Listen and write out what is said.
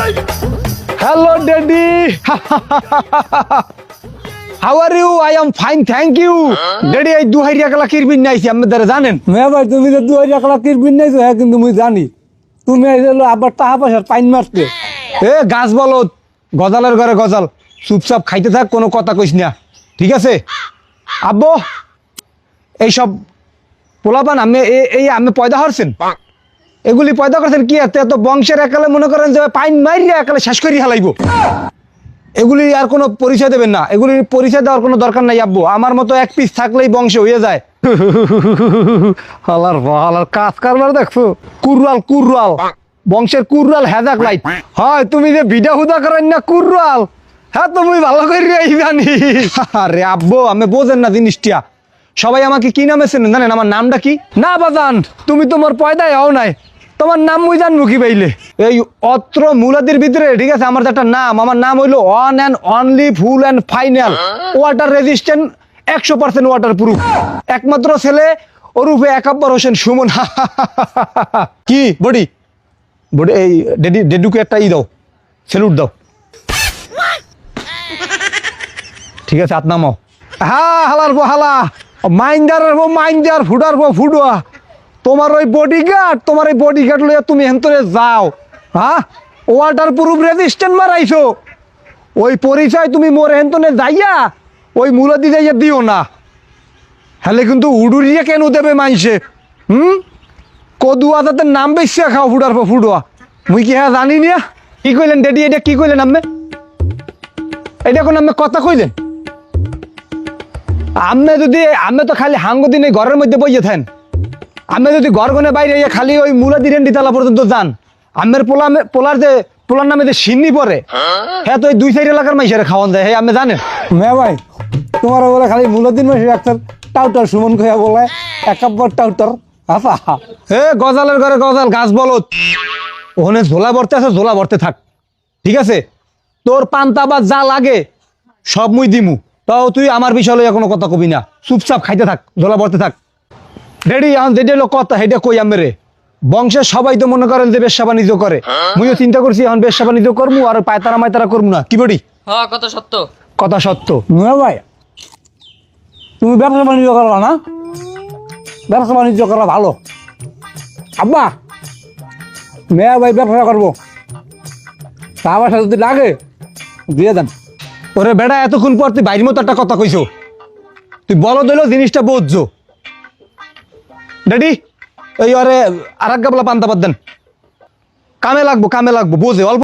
Hello, Daddy. How are you? I am fine, thank you. Daddy, I do হাইরিয়া কালা কিরবিন নাইছি আপনি দারে জানেন? মেয়া ভাই তুমি তো 2000 টাকা কিরবিন নাইছো হ্যাঁ কিন্তু মুই জানি তুমি আইলো আবার টাকা পয়সার পাইন মারতে এ গাছ বলদ গজালের ঘরে গজাল চুপচাপ খাইতে থাক কোনো কথা কইস না ঠিক আছে আব্বু এইসব পোলাপান আমি এই আমি পয়দা হরছেন এগুলি পয়দা করছেন কি এত বংশের একালে মনে করেন যে পাইন মাইরিয়া একালে শেষ করি হালাইবো এগুলি আর কোনো পরিচয় দেবেন না এগুলি পরিচয় দেওয়ার কোনো দরকার নাই আব্বু আমার মতো এক পিস থাকলেই বংশ হয়ে যায় হালার হালার কাজ কারবার দেখছো কুররাল বংশের কুররাল হেজাক লাইট হয় তুমি যে ভিডা হুদা করেন না কুররাল হ্যাঁ তুমি ভালো করে জানি আরে আব্বু আমি বোঝেন না জিনিসটা সবাই আমাকে কি নামে চেনেন জানেন আমার নামটা কি না বাজান তুমি তোমার পয়দায় হও নাই তোমার নাম মুই জানবো কি পাইলে এই অত্র মূলাদির ভিতরে ঠিক আছে আমার একটা নাম আমার নাম হইলো one and only full and final water resistant 100% water proof একমাত্র ছেলে ওরূপে একাব্বর হোসেন সুমন কি বডি বডি এই ডেডুকে একটা দাও স্যালুট দাও ঠিক আছে হাত নামাও হ্যাঁ হালার হালা মাইন্ডার ফুডুয়া তোমার ওই বডিগার্ড লইয়া তুমি হেন্তরে যাও হ্যাঁ ওয়াটার প্রুফ রেজিস্ট্যান্ট মারাইছো ওই পরিচয় তুমি মোর হেন্তনে যাইয়া ওই মুলাদি যাইয়া দিও না হলে কিন্তু উডুরিয়া কেন দেবে মাইসে কদুয়া তাতে নাম বেশি খাও ফুডুয়া মুই কি হ্যাঁ জানি না কি কইলেন ডেডি এটা কি কইলেন আমি এটা কোন আমি কথা কইলেন আমি তো খালি হাঙ্গ দিনে ঘরের মধ্যে বইয়ে থাকেন আমি যদি ঘর গনে বাইরে খালি ওই মুলাদি রেন্ডিতালা পর্যন্ত যান আমের পোলার নামে যে সিন্নি পরে হ্যাঁ তো ওই 2-4 এলাকার মাইসের খাওয়ান যায় হ্যাঁ আমি জানেন মেয়া ভাই তোমার বলে খালি মুলাদিন মাসে একটা টাউটার সুমন কইয়া বলে একাব্বর টাউটার আফা হে গজালের ঘরে গজাল গাছ বলত ওখানে ঝোলা ভরতে আছে ঝোলা ভরতে থাক ঠিক আছে তোর পান্তা বা যা লাগে সব মুই দিমু তাও তুই আমার বিষয় লইয়া কোনো কথা কবি না চুপচাপ খাইতে থাক ঝোলা ভরতে থাক রেডি এখন যেটা হলো কথা সেটা কই আমেরে বংশের সবাই তো মনে করেন যে ব্যবসা বাণিজ্য করে মুইও চিন্তা করছি এখন ব্যবসা বাণিজ্য করবো আর পায়তারা মায়তারা করবো না কি বলি হ্যাঁ কথা সত্য মেয়া ভাই তুমি ব্যবসা বাণিজ্য করবা না ব্যবসা বাণিজ্য করা ভালো আব্বা মেয়া ভাই ব্যবসা করবো তা আমার সাথে যদি লাগে দিয়ে দেন ওরে বেড়া এতক্ষণ পর তুই বাইরের মতো একটা কথা কইছো তুই বলো দিল জিনিসটা বোঝছো ড্যাডি ওই আরে আর এক গাবলা পান্তা বাদ দেন কামে লাগবো বোঝে অল্প